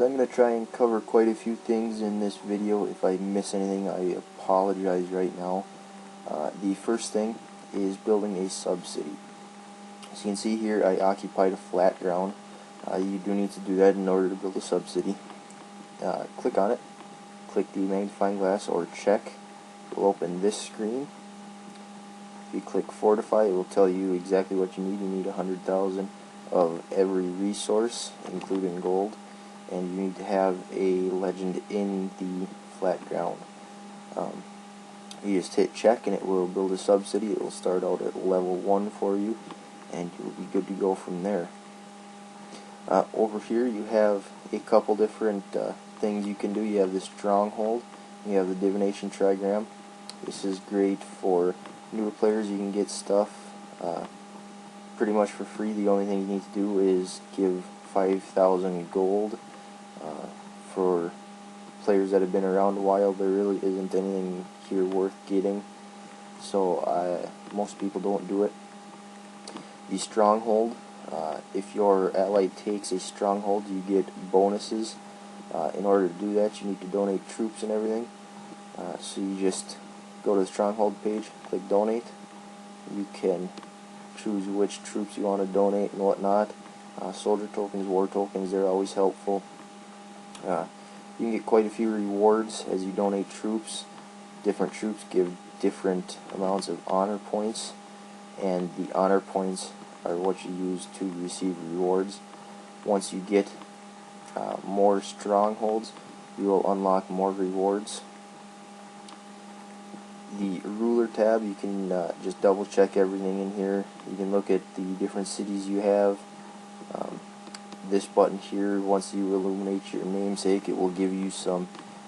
So I'm going to try and cover quite a few things in this video. If I miss anything, I apologize right now. The first thing is building a sub-city. As you can see here, I occupied a flat ground. You do need to do that in order to build a sub-city. Click on it, click the magnifying glass or check. It will open this screen. If you click fortify, it will tell you exactly what you need. You need 100,000 of every resource, including gold, and you need to have a legend in the flat ground. You just hit check and it will build a sub-city. It will start out at level 1 for you, and you'll be good to go from there. Over here you have a couple different things you can do. You have the stronghold, you have the divination trigram. This is great for newer players. You can get stuff pretty much for free. The only thing you need to do is give 5,000 gold. For players that have been around a while, there really isn't anything here worth getting, so most people don't do it. The stronghold, if your ally takes a stronghold, you get bonuses. In order to do that, you need to donate troops and everything. So you just go to the stronghold page, click donate. You can choose which troops you want to donate and whatnot. Soldier tokens, war tokens, they're always helpful. You can get quite a few rewards as you donate troops. Different troops give different amounts of honor points, and the honor points are what you use to receive rewards. Once you get more strongholds, you will unlock more rewards. The ruler tab, you can just double check everything in here. You can look at the different cities you have. This button here, once you illuminate your namesake, it will give you some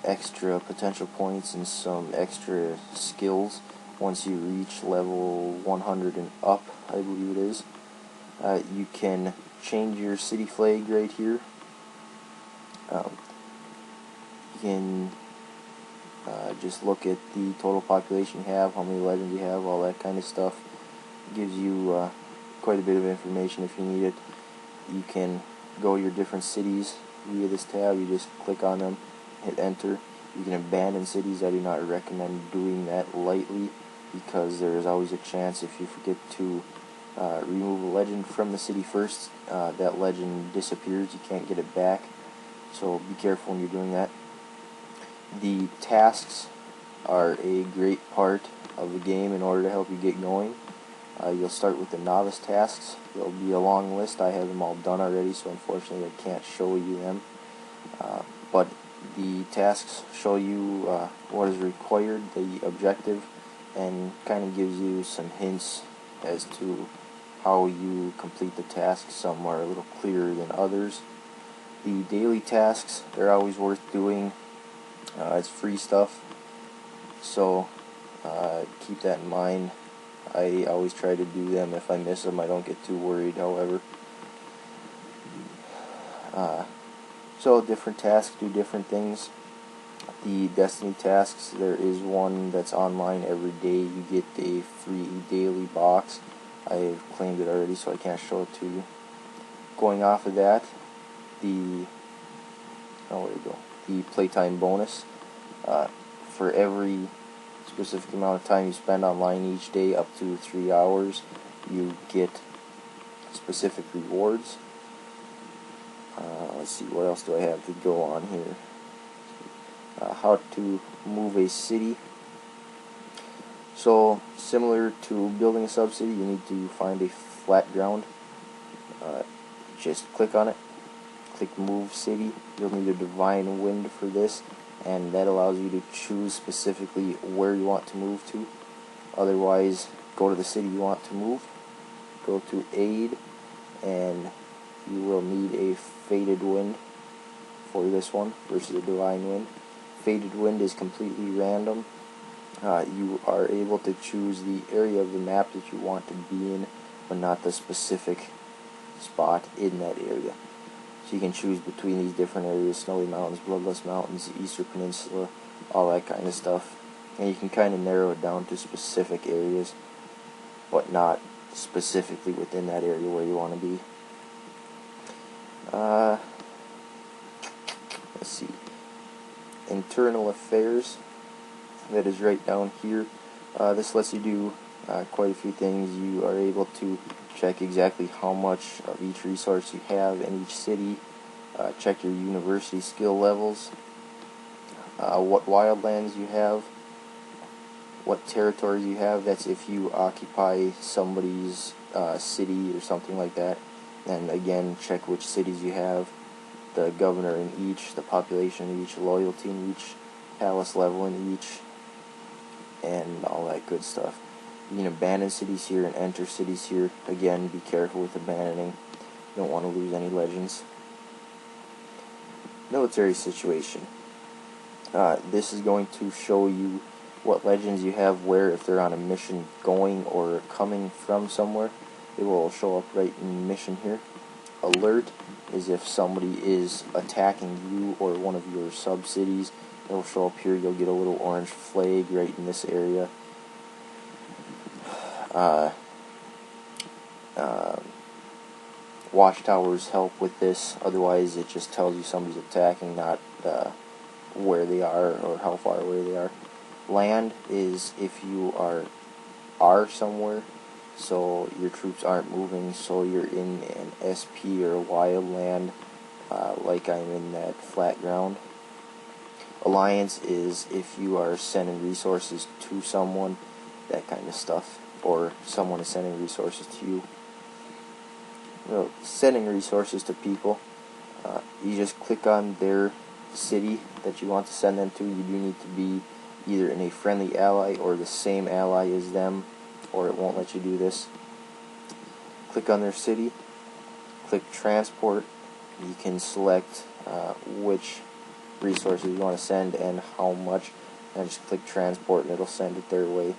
extra potential points and some extra skills once you reach level 100 and up, I believe it is. You can change your city flag right here. You can just look at the total population you have, how many legends you have, all that kind of stuff. It gives you quite a bit of information if you need it. You can go to your different cities via this tab. You just click on them, hit enter. You can abandon cities. I do not recommend doing that lightly, because there is always a chance if you forget to remove a legend from the city first, that legend disappears. You can't get it back, so be careful when you're doing that. The tasks are a great part of the game in order to help you get going. You'll start with the novice tasks. There'll be a long list. I have them all done already, so unfortunately I can't show you them. But the tasks show you what is required, the objective, and kind of gives you some hints as to how you complete the tasks. Some are a little clearer than others. The daily tasks, they're always worth doing. It's free stuff, so keep that in mind. I always try to do them. If I miss them, I don't get too worried, however. So different tasks do different things. The Destiny tasks, there is one that's online every day. You get a free daily box. I've claimed it already, so I can't show it to you. Going off of that, the playtime bonus. For every specific amount of time you spend online each day, up to 3 hours, you get specific rewards. Let's see, what else do I have to go on here? How to move a city. So, similar to building a sub-city, you need to find a flat ground. Just click on it, click move city. You'll need a divine wind for this, and that allows you to choose specifically where you want to move to. Otherwise, go to the city you want to move, go to aid, and you will need a faded wind for this one versus a divine wind. Faded wind is completely random. You are able to choose the area of the map that you want to be in, but not the specific spot in that area. So you can choose between these different areas: Snowy Mountains, Bloodless Mountains, Eastern Peninsula, all that kind of stuff. And you can kind of narrow it down to specific areas, but not specifically within that area where you want to be. internal affairs that is right down here. This lets you do quite a few things. You are able to check exactly how much of each resource you have in each city, check your university skill levels, what wildlands you have, what territories you have. That's if you occupy somebody's city or something like that. And again, check which cities you have, the governor in each, the population in each, loyalty in each, palace level in each, and all that good stuff. You can abandon cities here and enter cities here. Again, be careful with abandoning. You don't want to lose any legends. Military situation. This is going to show you what legends you have where, if they're on a mission going or coming from somewhere. It will show up right in mission here. Alert is if somebody is attacking you or one of your sub-cities. It will show up here. You'll get a little orange flag right in this area. Watchtowers help with this. Otherwise, it just tells you somebody's attacking, not where they are or how far away they are. Land is if you are somewhere, so your troops aren't moving, so you're in an SP or a wild land, like I'm in that flat ground. Alliance is if you are sending resources to someone, that kind of stuff, or someone is sending resources to you. Well, sending resources to people, you just click on their city that you want to send them to. You do need to be either in a friendly ally or the same ally as them, or it won't let you do this. Click on their city, click transport. You can select which resources you want to send and how much, and just click transport and it'll send it their way.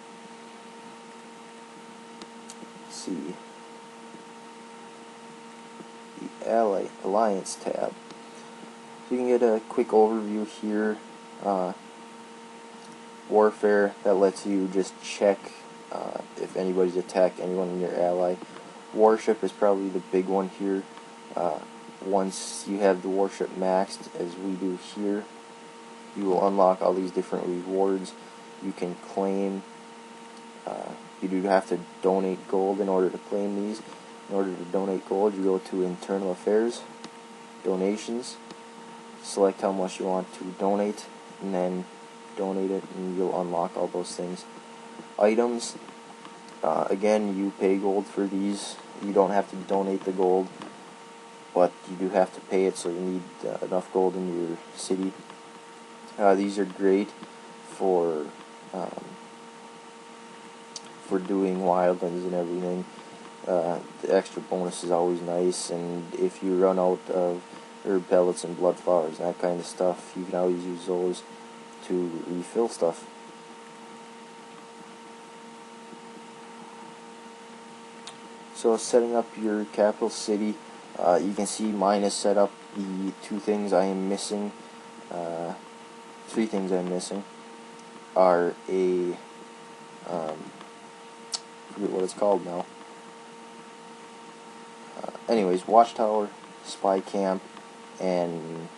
Let's see, the Alliance tab. So you can get a quick overview here. Warfare, that lets you just check if anybody's attacked anyone in your ally. Warship is probably the big one here. Once you have the warship maxed, as we do here, you will unlock all these different rewards you can claim. You do have to donate gold in order to claim these. In order to donate gold, you go to Internal Affairs, Donations, select how much you want to donate, and then donate it, and you'll unlock all those things. Items, again, you pay gold for these. You don't have to donate the gold, but you do have to pay it, so you need enough gold in your city. These are great for doing wildlands and everything. The extra bonus is always nice, and if you run out of herb pellets and blood flowers and that kind of stuff, you can always use those to refill stuff. So setting up your capital city, you can see mine is set up. The two things I am missing, three things I'm missing, are a, I forget what it's called now. Anyways, watchtower, spy camp, and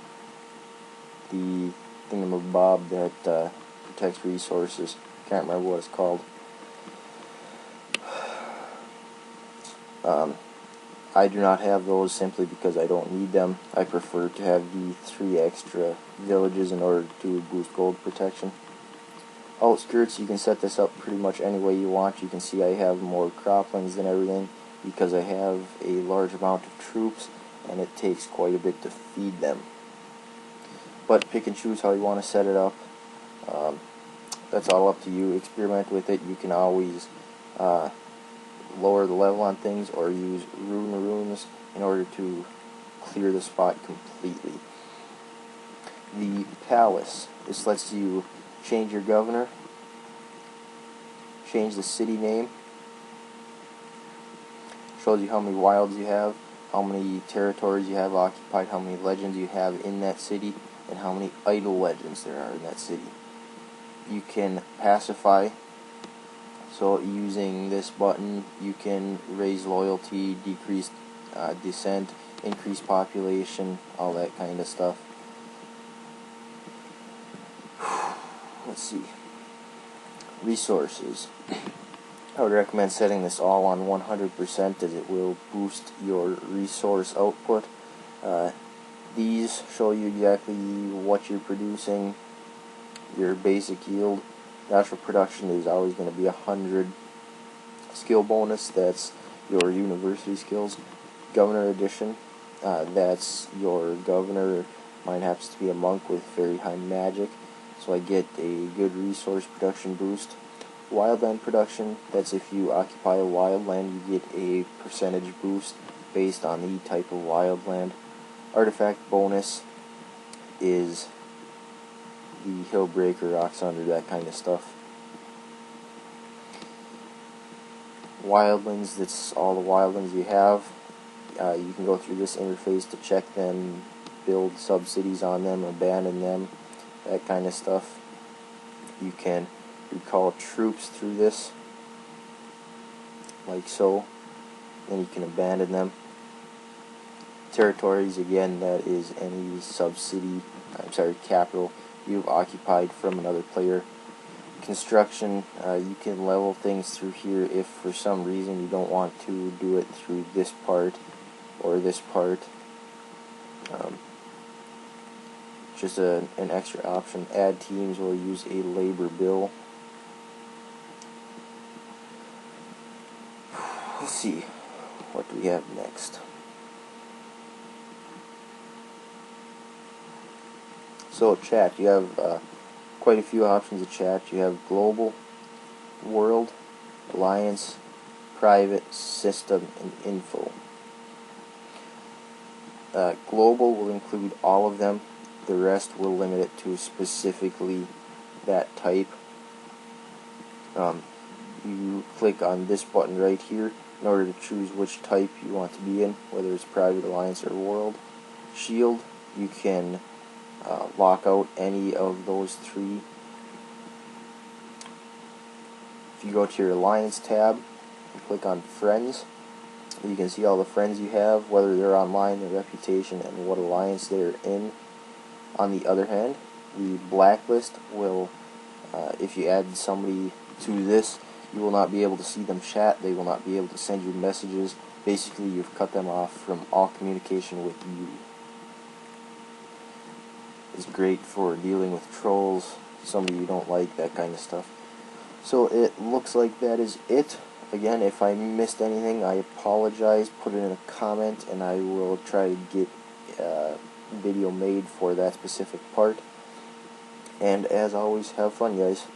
the thingamabob that protects resources. Can't remember what it's called. I do not have those simply because I don't need them. I prefer to have the 3 extra villages in order to boost gold protection. Outskirts, you can set this up pretty much any way you want. You can see I have more croplings than everything because I have a large amount of troops and it takes quite a bit to feed them. But pick and choose how you want to set it up. That's all up to you. Experiment with it. You can always lower the level on things or use runes in order to clear the spot completely. The palace, this lets you change your governor, change the city name, shows you how many wilds you have, how many territories you have occupied, how many legends you have in that city, and how many idle legends there are in that city. You can pacify, so using this button you can raise loyalty, decrease dissent, increase population, all that kind of stuff. let's see, resources. I would recommend setting this all on 100% as it will boost your resource output. These show you exactly what you're producing, your basic yield. Natural production is always going to be 100 skill bonus. That's your university skills. Governor edition, that's your governor. Mine happens to be a monk with very high magic, so I get a good resource production boost. Wildland production, that's if you occupy a wildland, you get a percentage boost based on the type of wildland. Artifact bonus is the Hillbreaker, Rocks Under, that kind of stuff. Wildlands, that's all the wildlands you have. You can go through this interface to check them, build sub-cities on them, abandon them, that kind of stuff. You can recall troops through this, like so. Then you can abandon them. Territories, again, that is any sub-city, capital you've occupied from another player. Construction, you can level things through here if for some reason you don't want to do it through this part or this part. Just an extra option. Add teams will use a labor bill. Let's see, what do we have next? So chat, you have quite a few options of chat. You have global, world, alliance, private, system, and info. Global will include all of them. The rest will limit it to specifically that type. You click on this button right here in order to choose which type you want to be in, whether it's private, alliance, or world. Shield, you can lock out any of those three. If you go to your alliance tab and click on friends, you can see all the friends you have, whether they're online, their reputation, and what alliance they're in. On the other hand, the blacklist will, if you add somebody to this, you will not be able to see them chat. They will not be able to send you messages. Basically, you've cut them off from all communication with you. It's great for dealing with trolls, somebody you don't like, that kind of stuff. So it looks like that is it. Again, if I missed anything, I apologize. Put it in a comment and I will try to get a video made for that specific part. And as always, have fun, guys.